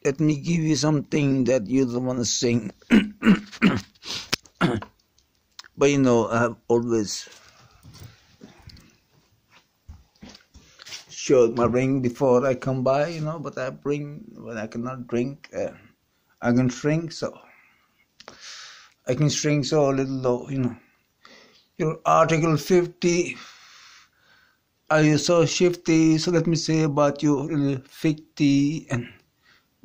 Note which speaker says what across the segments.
Speaker 1: Let me give you something that you don't want to sing. But you know, I have always showed my ring before I come by, you know, but I bring when I cannot drink, I can shrink, so I can shrink so a little low, you know. Your Article 50, are you so shifty? So let me say about you, little 50 and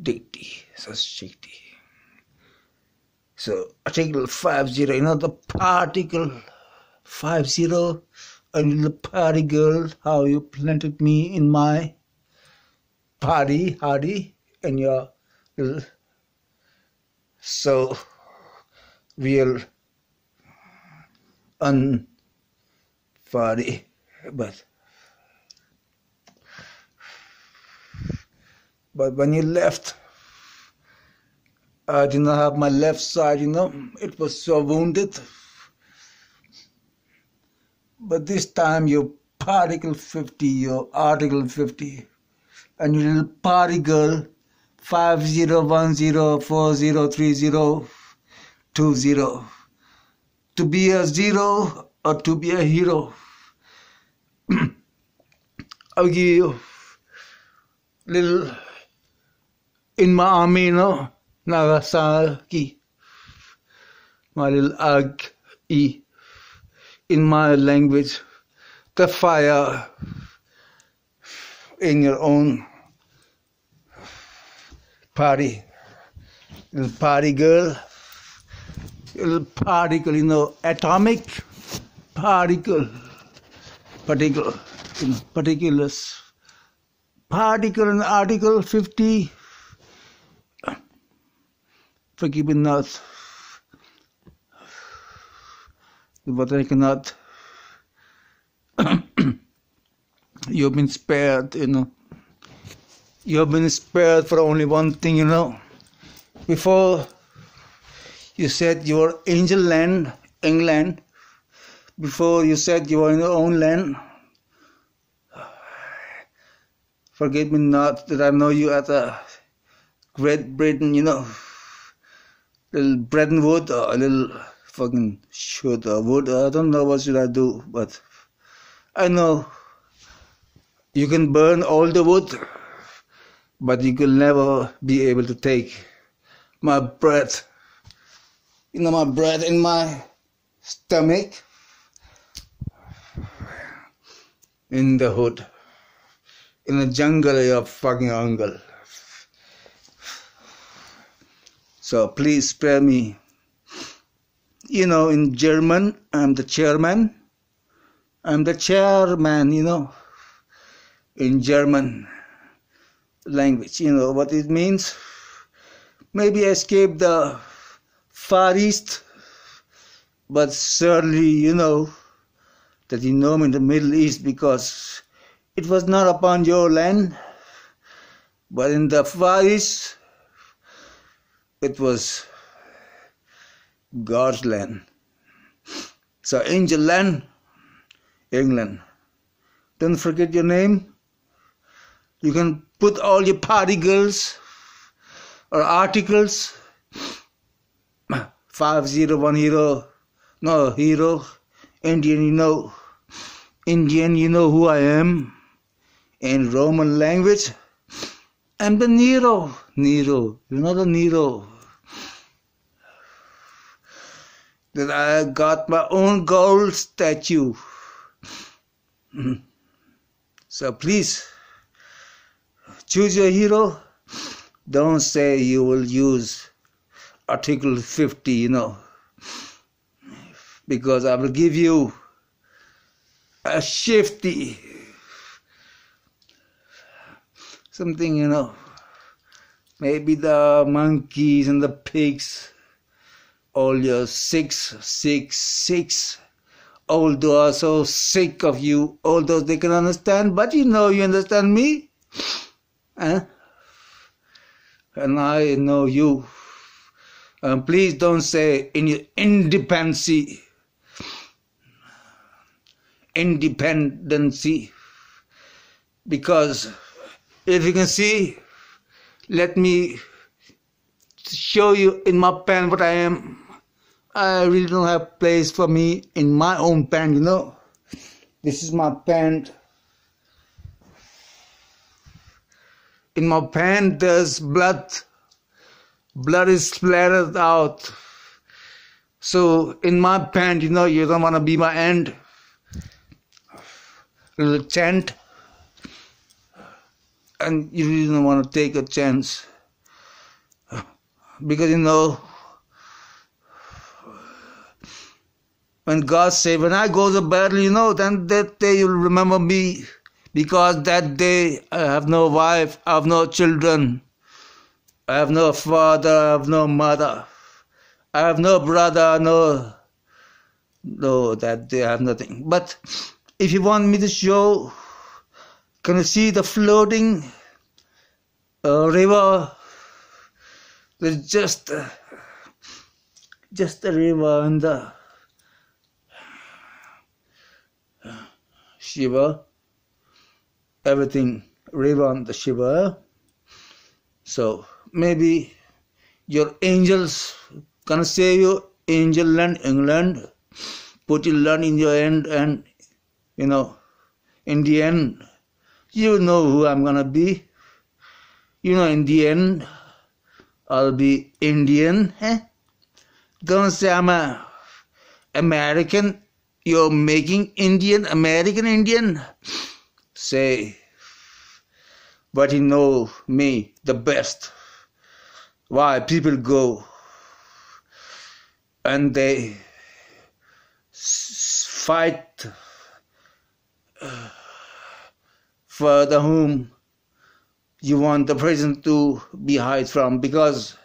Speaker 1: diggity, so shifty. So Article 50, you know, the particle 50, and little party girl, how you planted me in my party, hardy, and your little so real unfarty, but when you left, I did not have my left side, you know, it was so wounded. But this time your particle 50, your Article 50, and your little party girl 5010403020, to be a zero or to be a hero. I'll give you little in my army, you know, Nagasaki, my little Ag-E, in my language, the fire in your own party, little party girl, little particle, you know, atomic particle, you know, particulars, particle in Article 50, forgive me not, but I cannot. You've been spared, you know. You've been spared for only one thing, you know. Before you said you were angel land, England. Before you said you were in your own land. Forgive me not that I know you at a Great Britain, you know. Little Bretton Wood or a little fucking shoot or wood. I don't know what should I do, but I know you can burn all the wood, but you will never be able to take my breath. You know, my breath in my stomach, in the hood, in the jungle, your fucking uncle. So please spare me. You know, in German, I'm the chairman. I'm the chairman, you know, in German language. You know what it means? Maybe I escaped the Far East, but certainly you know that you know me in the Middle East because it was not upon your land, but in the Far East, it was God's land. So angel land, England. Don't forget your name. You can put all your particles or articles. 5010, no hero, Indian, you know. Indian, you know who I am. In Roman language, I'm the Nero. Nero, you know the Nero. That I got my own gold statue. So please, choose your hero. Don't say you will use Article 50, you know. Because I will give you a shifty something, you know. Maybe the monkeys and the pigs, all your 666, although are so sick of you, although they can understand, but you know you understand me. And I know you. Please don't say in your independency, because if you can see, let me show you in my pen what I am. I really don't have place for me in my own pen, you know. This is my pen. In my pen there's blood. Blood is splattered out. So in my pen, you know, you don't want to be my end. Little chant. And you really don't want to take a chance. Because you know, when God said, when I go to battle, you know, then that day you'll remember me. Because that day I have no wife, I have no children, I have no father, I have no mother, I have no brother, no, that day I have nothing. But if you want me to show, can you see the floating river? There's just a river and the Shiva, everything river on the Shiva. So maybe your angels gonna save you, angel land England, put your land in your hand, and you know, in the end, you know who I'm gonna be. You know, in the end, I'll be Indian. Don't say I'm a American. You're making Indian, American Indian. Say, but you know me the best. Why people go and they fight for the whom you want the president to be hid from, because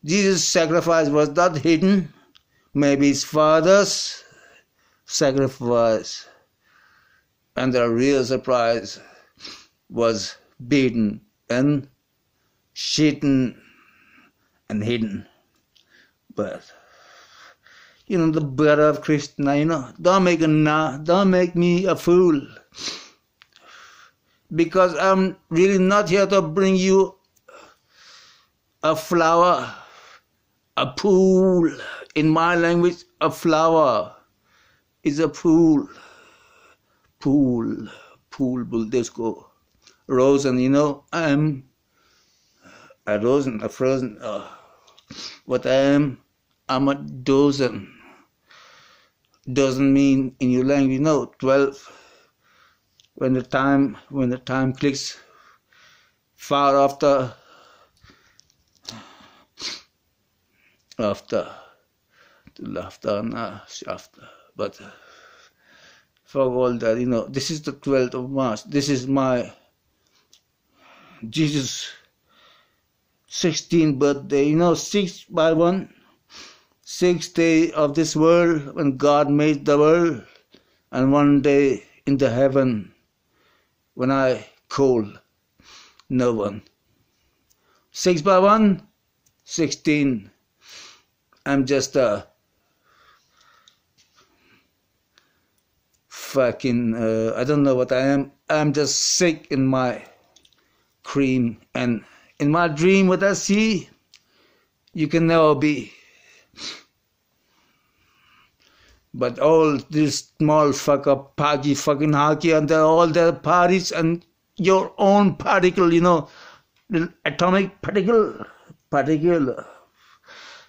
Speaker 1: Jesus' sacrifice was not hidden. Maybe his father's sacrifice, and the real surprise was beaten and shitten and hidden. But you know, the brother of Krishna, you know, don't make me a fool. Because I'm really not here to bring you a flower, a pool. In my language, a flower is a pool. Pool, buldesco. Rosen, you know, I'm a rosen, a frozen. What I am, I'm a dozen. Doesn't mean in your language, no, 12. When the time clicks far after the laughter, after. But for all that, you know, this is the 12th of March. This is my Jesus 16th birthday. You know, 6 by 1, 6th day of this world when God made the world, and 1 day in the heaven when I call no one. 6 by 1, 16. I'm just a fucking, I don't know what I am. I'm just sick in my cream. And in my dream, what I see, you can never be. But all these small fucker, pagi, fucking hockey, and all their parties, and your own particle, you know, the atomic particle,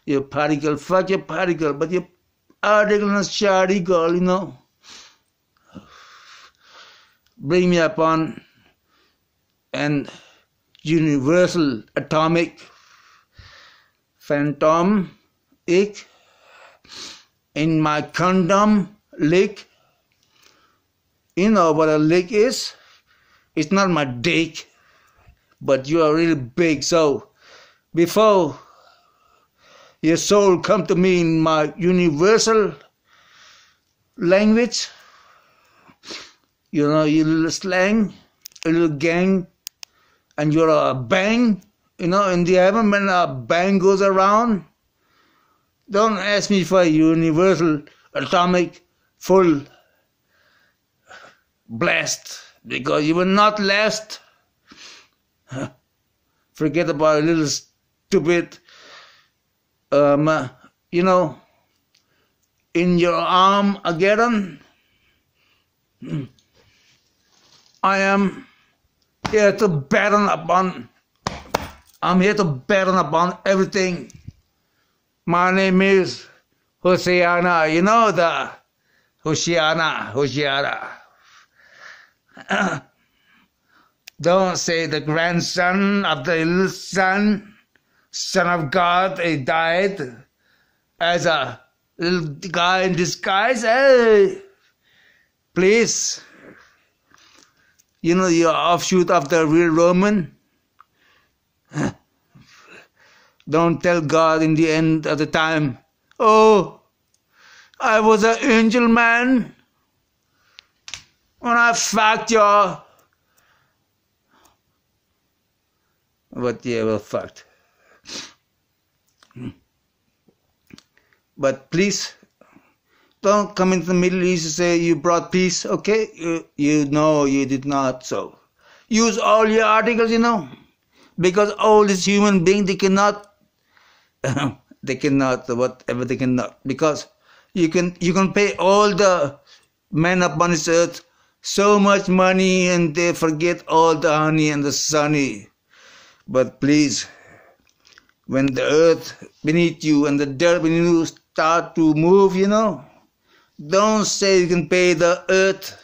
Speaker 1: your particle, fuck your particle, but your particle is shoddy girl, you know. Bring me upon an universal atomic phantom ick in my condom lick. You know what a lick is? It's not my dick, but you are really big. So before your soul come to me in my universal language, you know, you little slang, a little gang, and you're a bang, you know, in the heaven when a bang goes around. Don't ask me for a universal atomic full blast, because you will not last. Forget about a little stupid, you know, in your Armageddon. I am here to batten upon. I'm here to batten upon everything. My name is Husein. You know the Husein. Don't say the grandson of the little son of God. He died as a little guy in disguise. Hey, please. You know, you're offshoot of the real Roman. Don't tell God in the end of the time, oh, I was an angel man when I fucked you. But yeah, well, fucked. But please, don't come into the Middle East and say you brought peace, okay? You know you did not, so use all your articles, you know, because all these human beings, they cannot, whatever they cannot, because you can pay all the men upon this earth so much money and they forget all the honey and the sunny. But please, when the earth beneath you and the dirt beneath you start to move, you know, don't say you can pay the earth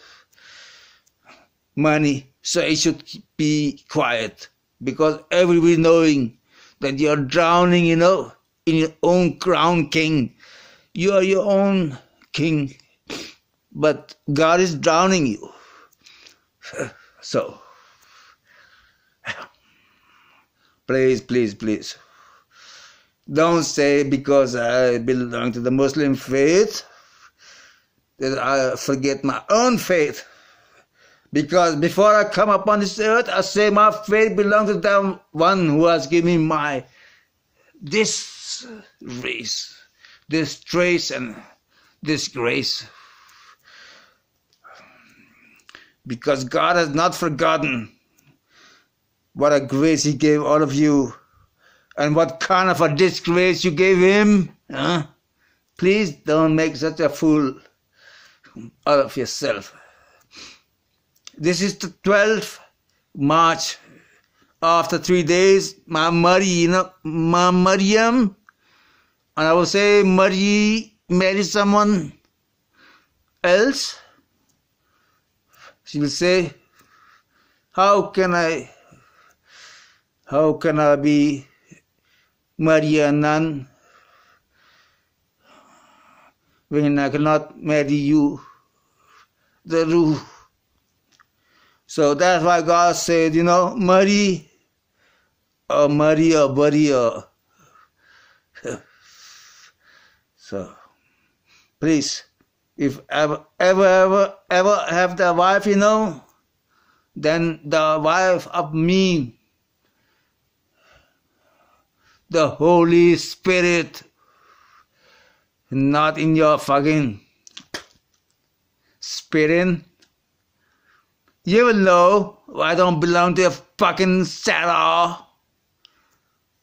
Speaker 1: money, so it should be quiet, because everybody knowing that you're drowning, you know, in your own crown, king. You are your own king, but God is drowning you. So, please, please, please, don't say because I belong to the Muslim faith that I forget my own faith. Because before I come upon this earth, I say my faith belongs to the one who has given me this race, this trace, and this grace. Because God has not forgotten what a grace He gave all of you, and what kind of a disgrace you gave Him. Huh? Please don't make such a fool out of yourself. This is the 12th March. After 3 days, my Maryam, and I will say marry someone else. She will say, how can I be Marianan when I cannot marry you, the Ruh? So that's why God said, you know, marry or bury or. So please, if ever have the wife, you know, then the wife of me, the Holy Spirit, not in your fucking spirit. You will know I don't belong to a fucking Sarah,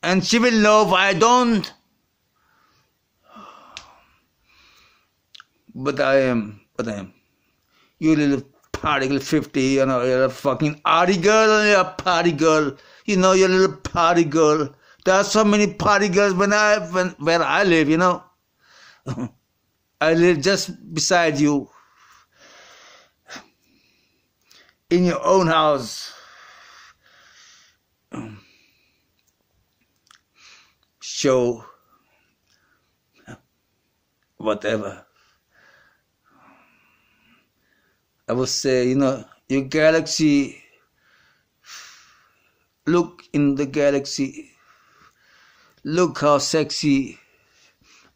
Speaker 1: and she will know if I don't. But I am. You little particle 50, you know, you're a fucking arty girl, you're a party girl. You know, you're a little party girl. There are so many party girls where I live, you know. I live just beside you. In your own house. Show. Whatever. I would say, you know, your galaxy, look in the galaxy, look how sexy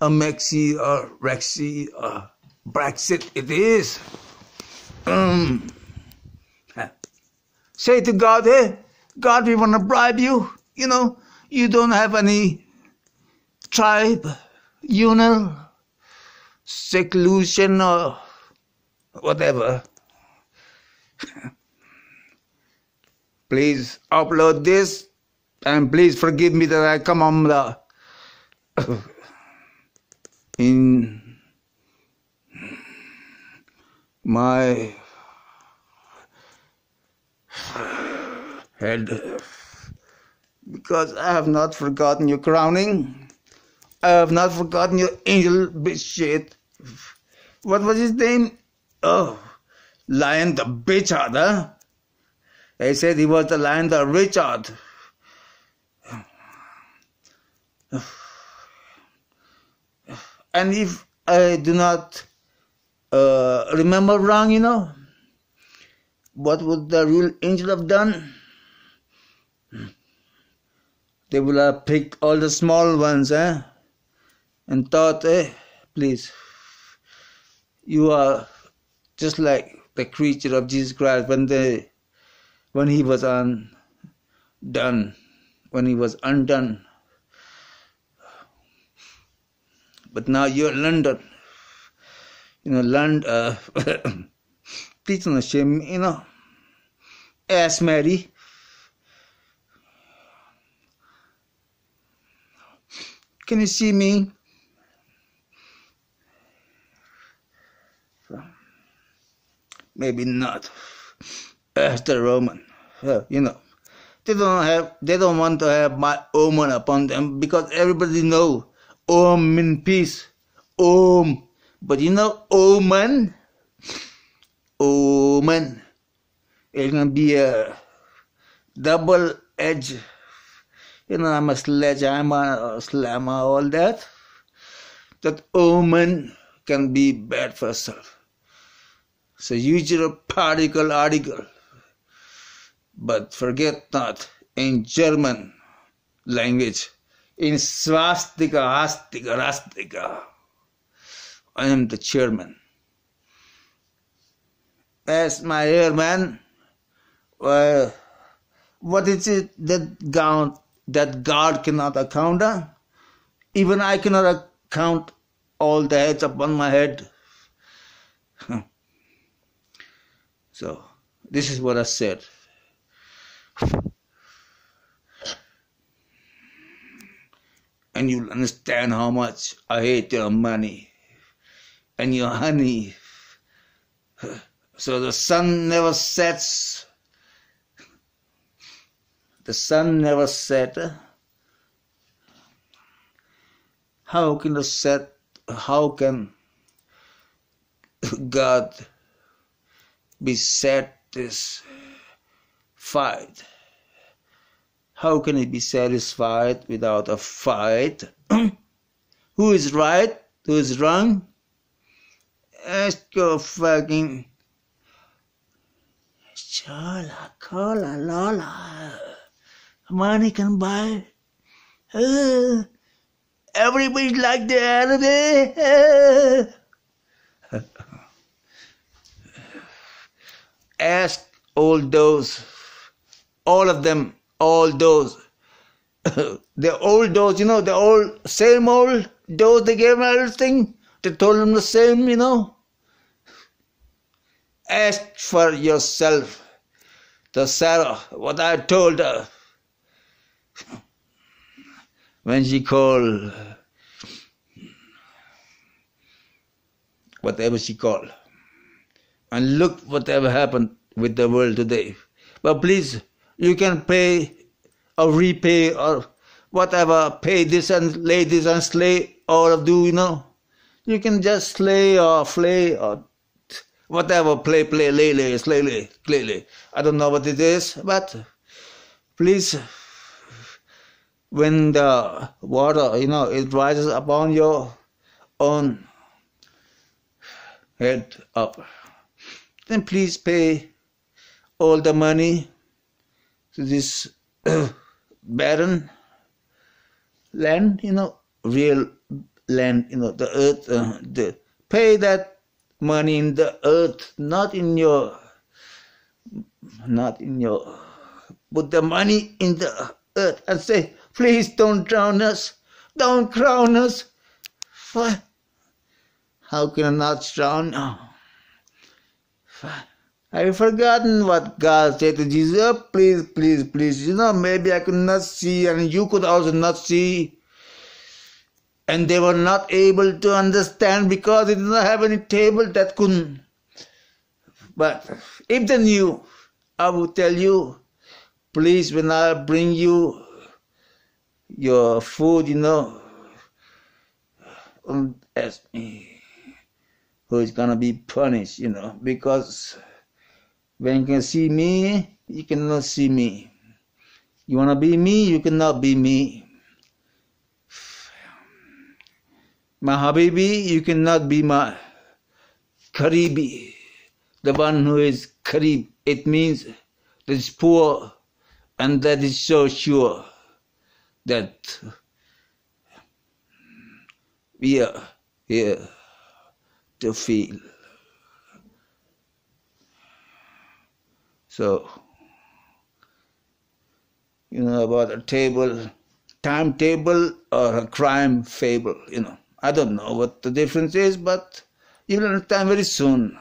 Speaker 1: a Mexi or Rexy or Brexit it is. Say to God, hey, God, we want to bribe you. You know, you don't have any tribe, seclusion or whatever. Please upload this And please forgive me that I come on in my head, because I have not forgotten your crowning. I have not forgotten your angel bitch shit. What was his name? Oh, Lion the Bitchard, huh? They said he was the Lion the Richard. And if I do not remember wrong, what would the real angel have done? They would have picked all the small ones, and thought, please, you are just like the creature of Jesus Christ when he was undone. But now you're London. London. Please don't shame me, Ask Mary. Can you see me? Maybe not. Ask the Roman. They don't want to have my omen upon them, because everybody know Om means peace. Om. But omen? Omen. It's going to be a double edge. I'm a sledgehammer or slammer, all that. That omen can be bad for yourself. So use your particle article. But forget not, in German language, in swastika, hastika, rastika, I am the chairman. As my airman, what is it that God cannot account? Even I cannot account all the heads upon my head. So, this is what I said. And you'll understand how much I hate your money and your honey. So the sun never sets. The sun never set. How can God be satisfied? How can he be satisfied without a fight? Who is right? Who is wrong? Ask your fucking Chola, cola, lola. Money can buy. Everybody's like that. Ask all those, all of them, all those. The old dose, the old, same old dose they gave them everything. They told them the same, Ask for yourself. The Sarah, what I told her when she called, whatever she called. And look whatever happened with the world today. But please, you can pay or repay or whatever, pay this and lay this and slay or do, You can just slay or flay or whatever, play, lay, slay. I don't know what it is, but please, when the water, it rises upon your own head up, then please pay all the money to this barren land, real land, the earth, pay that money in the earth, not in your, put the money in the earth and say, please don't drown us, don't drown us. How can I not drown? I've forgotten what God said to Jesus. Oh, please, please, please. Maybe I could not see and you could also not see. And they were not able to understand because they did not have any table that couldn't. But if they knew, I would tell you, please, when I bring you your food, don't ask me who is going to be punished, because when you can see me, you cannot see me. You want to be me, you cannot be me. My Habibi, you cannot be my Karibi. The one who is Karib, it means that is poor and that is so sure that we are here to feel. So, about a table, timetable or a crime fable, I don't know what the difference is, but you'll understand very soon.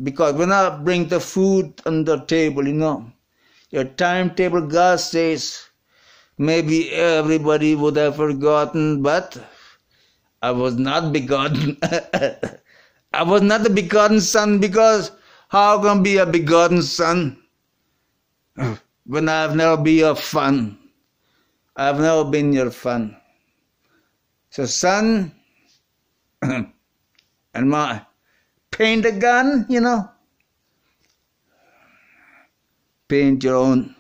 Speaker 1: Because when I bring the food on the table, your timetable, God says, maybe everybody would have forgotten, but I was not begotten. I was not the begotten son, because how can I be a begotten son when I've never been your fun? I've never been your fun. So son, and my paint a gun, paint your own,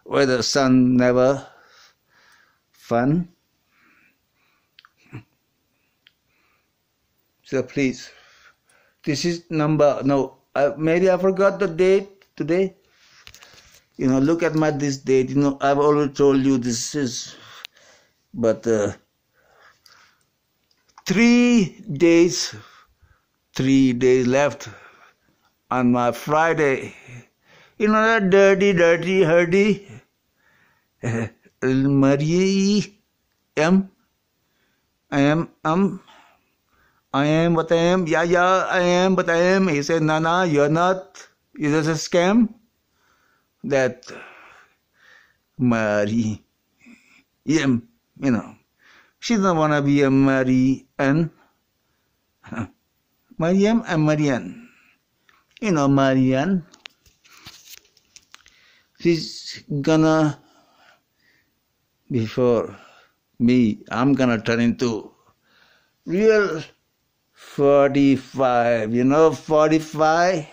Speaker 1: whether son never fun. So please, this is maybe I forgot the date today. Look at this date. I've already told you this is, but 3 days left on my Friday. That dirty, hurdy, Marie, I am what I am. Yeah, I am what I am. He said, no, you're not. You're just a scam. That Marie, she doesn't want to be a Marianne. Mariam and Marianne. Marianne. She's gonna, before me, I'm gonna turn into real 45. 45?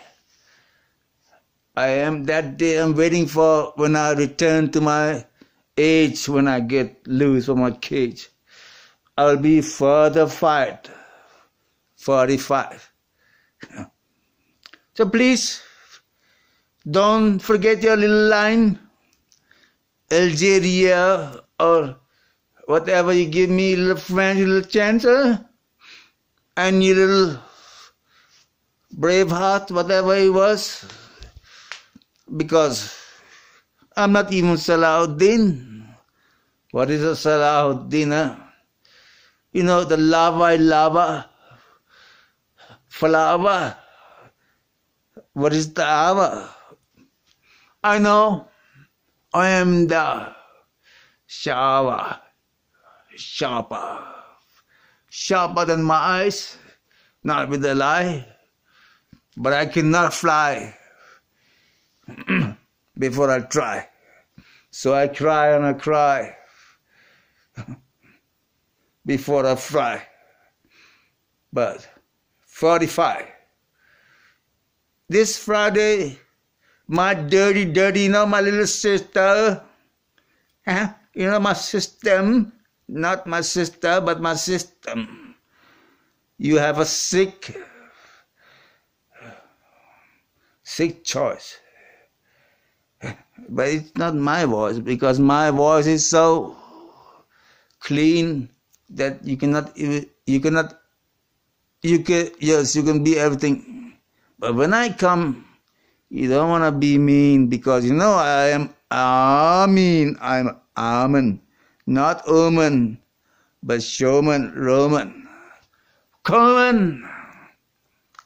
Speaker 1: I am that day. I'm waiting for when I return to my age, when I get loose from my cage. I'll be further 45. So please, don't forget your little line, Algeria, or whatever you give me, little French, little chance, and your little brave heart, whatever it was. Because I'm not even Salahuddin. What is a Salahuddin? The lava, flower. What is the ava? I know. I am the shower, sharper than my eyes, not with a lie, but I cannot fly before I try. So I cry and I cry before I fry. But 45. This Friday, my dirty, my little sister, my system, not my sister, but my system. You have a sick choice. But it's not my voice, because my voice is so clean that you can be everything. But when I come, you don't want to be mean, because I am Amin. I'm Amen, not Omen, but showman, Roman. Coleman,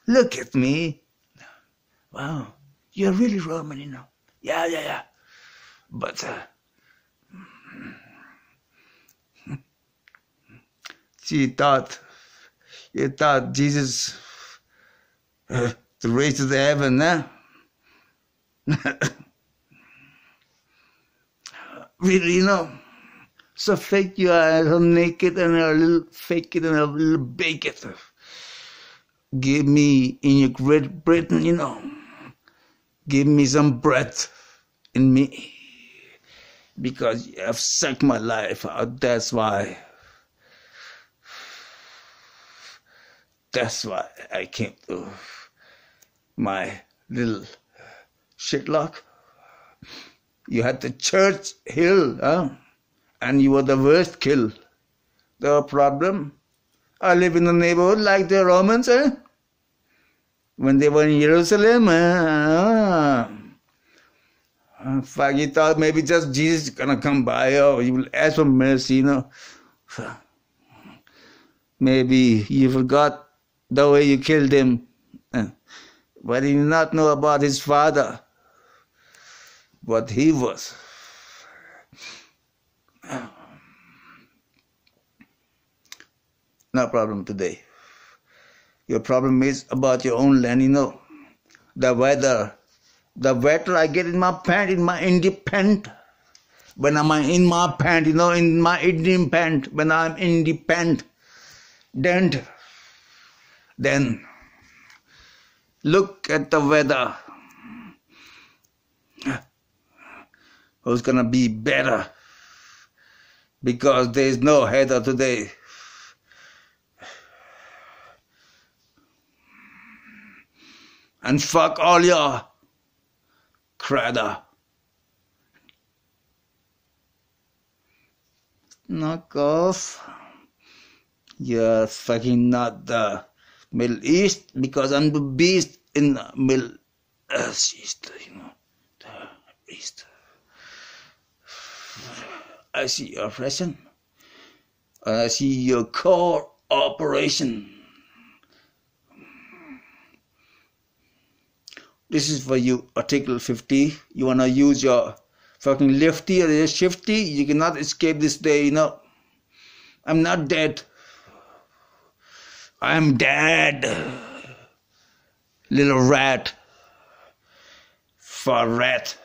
Speaker 1: look at me. Wow, you're really Roman, you know. Yeah. But you thought Jesus the race to the heaven, huh? Really, you know, so fake you are, a little naked and a little fake it and a little bake it. Give me in your Great Britain, you know, give me some breath in me, because you have sucked my life out. That's why I came to my little shitlock. You had the church hill, huh? And you were the worst kill. No problem. I live in a neighborhood like the Romans, eh? When they were in Jerusalem, in fact, you thought maybe just Jesus is gonna come by, or you will ask for mercy, you know. Maybe you forgot the way you killed him. But he did not know about his father, what he was. No problem today. Your problem is about your own land, you know. The weather I get in my pant, in my independent. When I'm in my pant, you know, in my Indian pant, when I'm independent, then look at the weather. Who's gonna be better? Because there is no heather today. And fuck all your credder. Knock off. You're fucking not the Middle East, because I'm the beast in the Middle East, you know, the East. I see your oppression. I see your core operation. This is for you, Article 50. You wanna use your fucking lefty or your shifty? You cannot escape this day, you know. I'm not dead. I'm dead. Little rat. For rat.